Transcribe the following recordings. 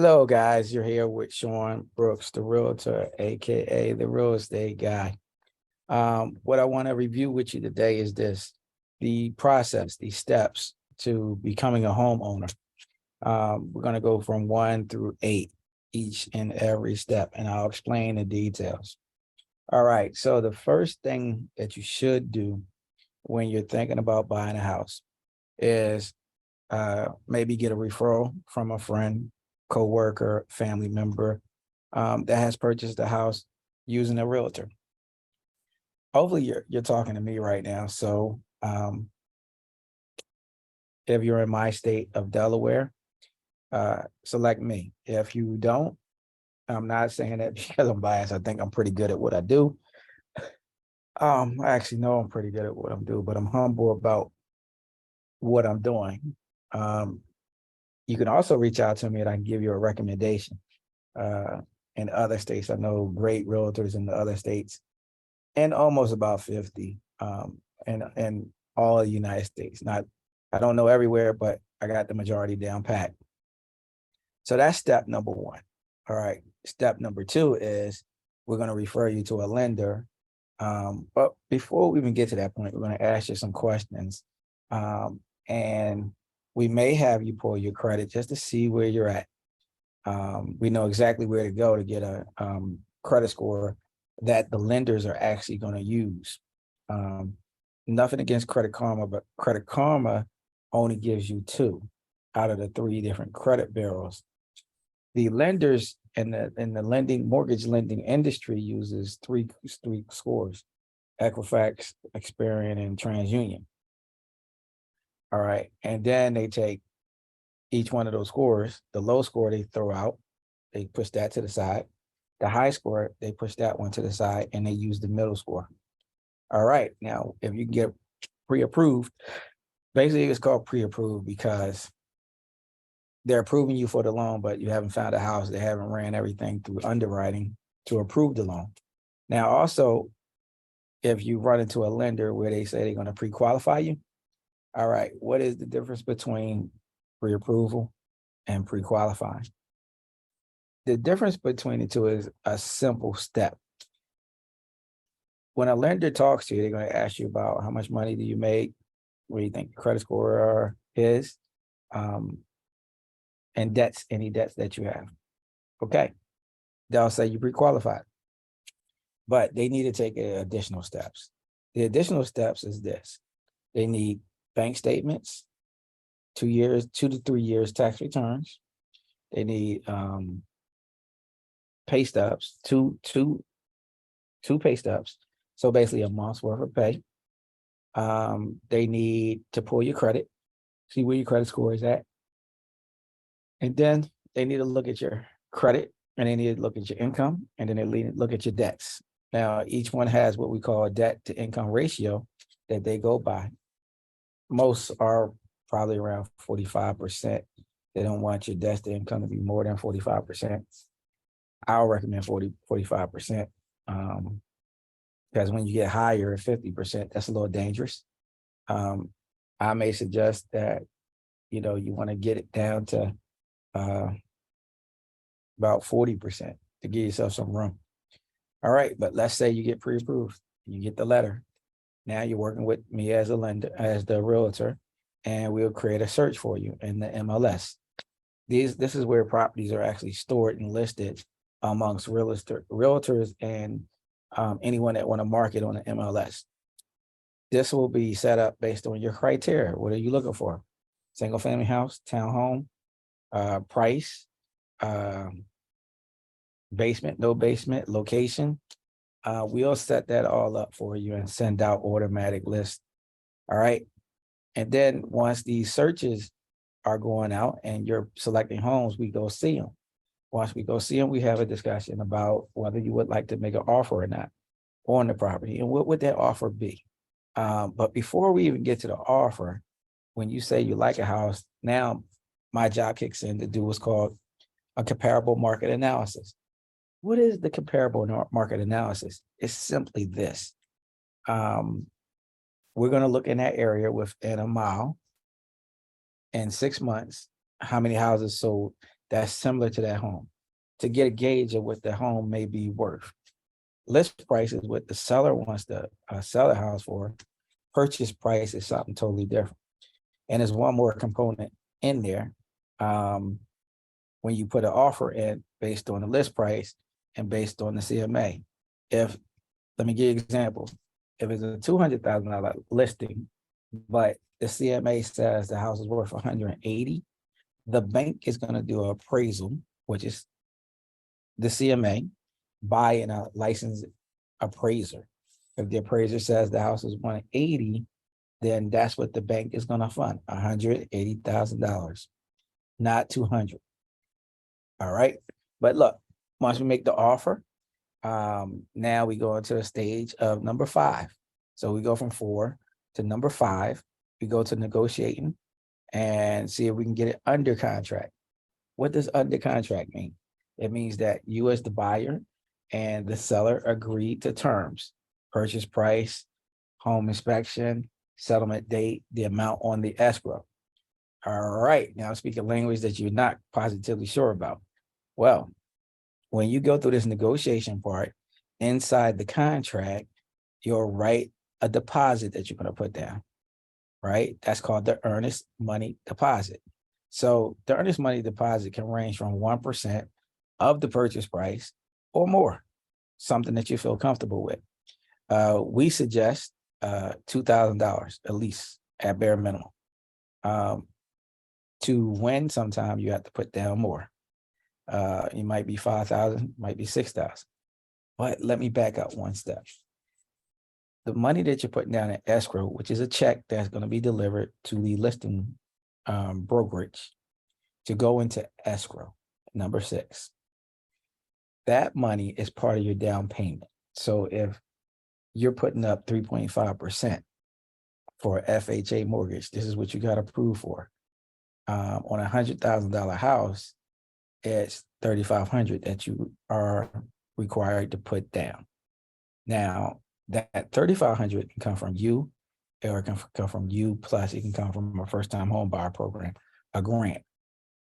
Hello, guys. You're here with Sean Brooks, the Realtor, aka the real estate guy. What I want to review with you today is the process, the steps to becoming a homeowner. We're going to go from 1 through 8, each and every step, and I'll explain the details. All right. So the first thing that you should do when you're thinking about buying a house is maybe get a referral from a friend, coworker, family member that has purchased a house using a realtor. Hopefully, you're talking to me right now. So, if you're in my state of Delaware, select me. If you don't, I'm not saying that because I'm biased. I think I'm pretty good at what I do. I actually know I'm pretty good at what I'm doing, but I'm humble about what I'm doing. Um, you can also reach out to me and I can give you a recommendation. In other states, I know great realtors in the other states, and almost about 50 in all the United States. Not, I don't know everywhere, but I got the majority down pat. So that's step number one. All right. Step number two is we're going to refer you to a lender. But before we even get to that point, we're going to ask you some questions. And we may have you pull your credit just to see where you're at. We know exactly where to go to get a credit score that the lenders are actually going to use. Nothing against Credit Karma, but Credit Karma only gives you 2 out of the 3 different credit bureaus. The lenders in the mortgage lending industry uses three scores: Equifax, Experian, and TransUnion. All right, and then they take each one of those scores. The low score they throw out, they push that to the side. The high score, they push that one to the side, and they use the middle score. All right, now if you get pre-approved, basically it's called pre-approved because they're approving you for the loan, but you haven't found a house. They haven't ran everything through underwriting to approve the loan. Now, also, if you run into a lender where they say they're going to pre-qualify you, all right, what is the difference between pre-approval and pre-qualifying? The difference between the two is a simple step. When a lender talks to you, they're going to ask you about how much money do you make, what do you think your credit score is, and debts, any debts that you have. Okay. They'll say you pre-qualified, but they need to take additional steps. The additional steps is this: they need bank statements, 2 to 3 years tax returns. They need pay stubs, two pay stubs. So basically a month's worth of pay. They need to pull your credit, see where your credit score is at. And then they need to look at your credit, and they need to look at your income, and then they need to look at your debts. Now, each one has what we call a debt to income ratio that they go by. Most are probably around 45%. They don't want your debt to income to be more than 45%. I'll recommend 45%. Because when you get higher at 50%, that's a little dangerous. I may suggest that, you want to get it down to about 40% to give yourself some room. All right, but let's say you get pre-approved, you get the letter. Now you're working with me as a lender, as the realtor, and we'll create a search for you in the MLS. This is where properties are actually stored and listed amongst realtors and anyone that want to market on the MLS. This will be set up based on your criteria. What are you looking for? Single family house, townhome, price, basement, no basement, location. We'll set that all up for you and send out automatic lists. All right. And then once these searches are going out and you're selecting homes, we go see them. Once we go see them, we have a discussion about whether you would like to make an offer or not on the property and what would that offer be. But before we even get to the offer, when you say you like a house, now my job kicks in to do what's called a comparable market analysis. What is the comparable market analysis? It's simply this. We're going to look in that area within a mile in 6 months, how many houses sold that's similar to that home to get a gauge of what the home may be worth. List price is what the seller wants to sell the house for. Purchase price is something totally different. And there's one more component in there. When you put an offer in based on the list price and based on the CMA. Let me give you an example. If it's a $200,000 listing, but the CMA says the house is worth 180, the bank is going to do an appraisal, which is the CMA, by a licensed appraiser. If the appraiser says the house is 180, then that's what the bank is going to fund, $180,000, not 200. All right. But look, once we make the offer, now we go into the stage of number 5. So we go from 4 to number 5. We go to negotiating and see if we can get it under contract. What does under contract mean? It means that you as the buyer and the seller agreed to terms, purchase price, home inspection, settlement date, the amount on the escrow. All right, now speaking language that you're not positively sure about. Well, when you go through this negotiation part, inside the contract, you'll write a deposit that you're going to put down, right? That's called the earnest money deposit. So the earnest money deposit can range from 1% of the purchase price or more, something that you feel comfortable with. We suggest $2,000 at least at bare minimum. To win, sometime you have to put down more. It might be 5,000, might be 6,000. But let me back up one step. The money that you're putting down in escrow, which is a check that's going to be delivered to the listing brokerage to go into escrow, number 6. That money is part of your down payment. So if you're putting up 3.5% for FHA mortgage, this is what you got approved for. On a $100,000 house, it's $3,500 that you are required to put down. Now, that $3,500 can come from you, or it can come from you, plus it can come from a first-time home buyer program, a grant,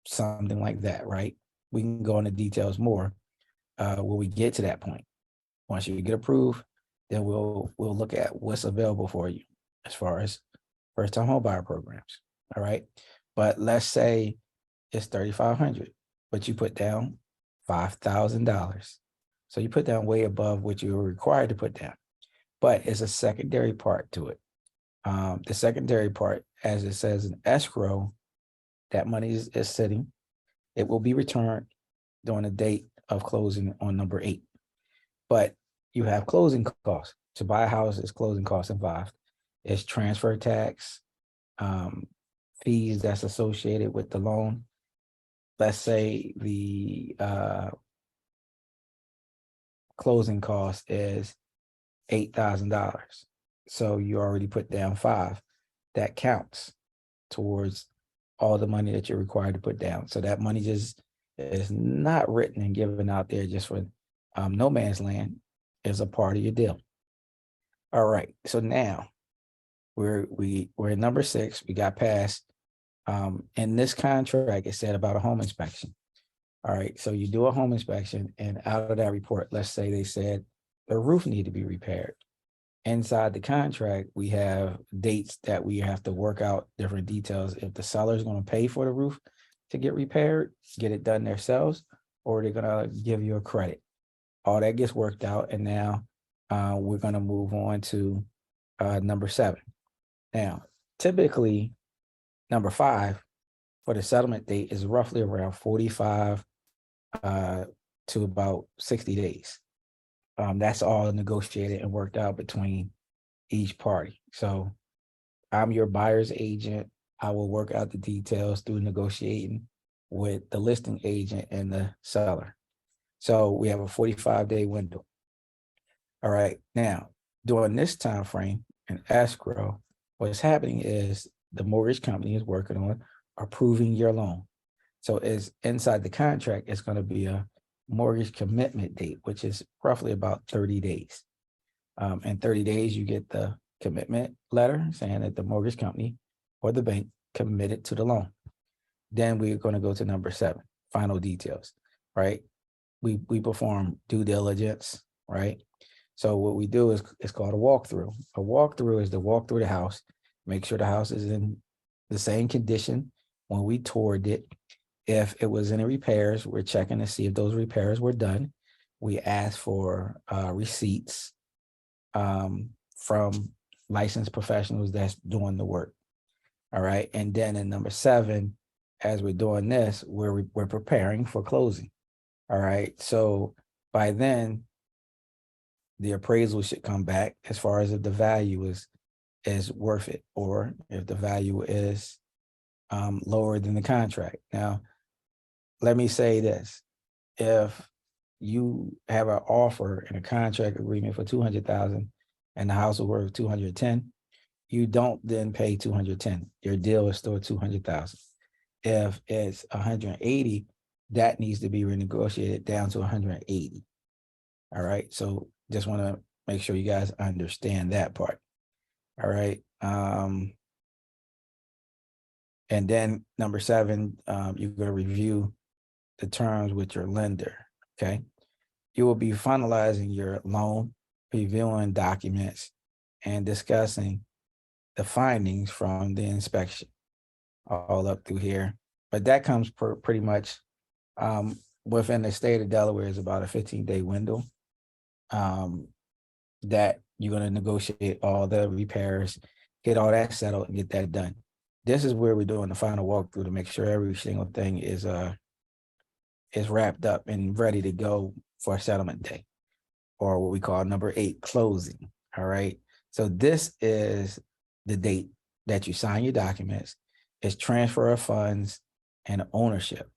something like that, right? We can go into details more when we get to that point. Once you get approved, then we'll look at what's available for you as far as first-time home buyer programs. All right. But let's say it's $3,500, but you put down $5,000. So you put down way above what you were required to put down. But it's a secondary part to it. The secondary part, as it says in escrow, that money is sitting. It will be returned during the date of closing on number 8. But you have closing costs. To buy a house, is closing costs involved. It's transfer tax, fees that's associated with the loan. Let's say the closing cost is $8,000. So you already put down 5. That counts towards all the money that you're required to put down. So that money just is not written and given out there just for no man's land. Is a part of your deal. All right. So now we're in number 6. We got past in this contract, it said about a home inspection. All right. So you do a home inspection, and out of that report, let's say they said the roof need to be repaired. Inside the contract, we have dates that we have to work out different details. If the seller is going to pay for the roof to get repaired, get it done themselves, or they're going to give you a credit. All that gets worked out. And now we're going to move on to number 7. Now, typically, number 5 for the settlement date is roughly around 45 to about 60 days. That's all negotiated and worked out between each party. So I'm your buyer's agent. I will work out the details through negotiating with the listing agent and the seller. So we have a 45-day window. All right. Now, during this time frame in escrow, what's happening is the mortgage company is working on approving your loan. So it's inside the contract, it's going to be a mortgage commitment date, which is roughly about 30 days. In 30 days, you get the commitment letter saying that the mortgage company or the bank committed to the loan. Then we're going to go to number 7. final details, right? We perform due diligence, right? So what we do is it's called a walkthrough. A walkthrough is to walk through the house, make sure the house is in the same condition when we toured it. If it was any repairs, we're checking to see if those repairs were done. We ask for receipts from licensed professionals that's doing the work. All right. And then in number 7, as we're doing this, we're preparing for closing. All right. So by then, the appraisal should come back as far as if the value is worth it, or if the value is lower than the contract. Now, let me say this: if you have an offer and a contract agreement for 200,000, and the house is worth 210, you don't then pay 210. Your deal is still 200,000. If it's 180, that needs to be renegotiated down to 180. All right. So just want to make sure you guys understand that part. All right. And then number 7, you're going to review the terms with your lender. Okay. You will be finalizing your loan, reviewing documents, and discussing the findings from the inspection all up through here. But that comes pretty much within the state of Delaware is about a 15-day window that you're going to negotiate all the repairs, get all that settled, and get that done. This is where we're doing the final walkthrough to make sure every single thing is wrapped up and ready to go for settlement day, or what we call number 8, closing. All right. So this is the date that you sign your documents. It's transfer of funds and ownership.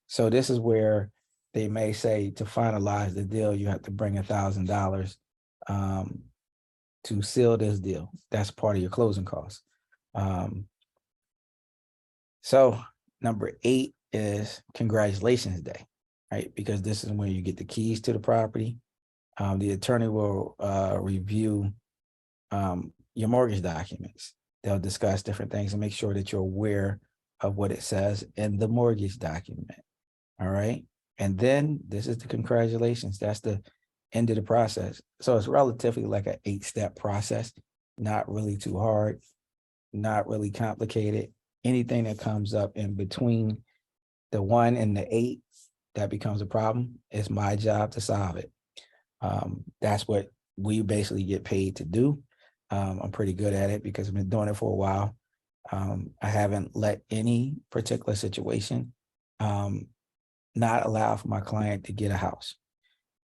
So this is where they may say to finalize the deal, you have to bring $1,000 to seal this deal. That's part of your closing costs. So number 8 is congratulations day, right? Because this is when you get the keys to the property. The attorney will review your mortgage documents. They'll discuss different things and make sure that you're aware of what it says in the mortgage document. All right. And then this is the congratulations. That's the end of the process. So it's relatively like an 8-step process, not really too hard, not really complicated. Anything that comes up in between the 1 and the 8 that becomes a problem, it's my job to solve it. That's what we basically get paid to do. I'm pretty good at it because I've been doing it for a while. I haven't let any particular situation not allow for my client to get a house,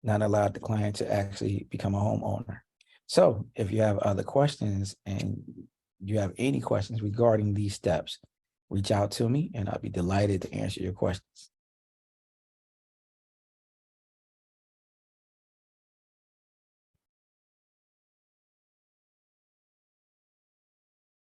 not allowed the client to actually become a homeowner. So if you have other questions and you have any questions regarding these steps, reach out to me and I'll be delighted to answer your questions.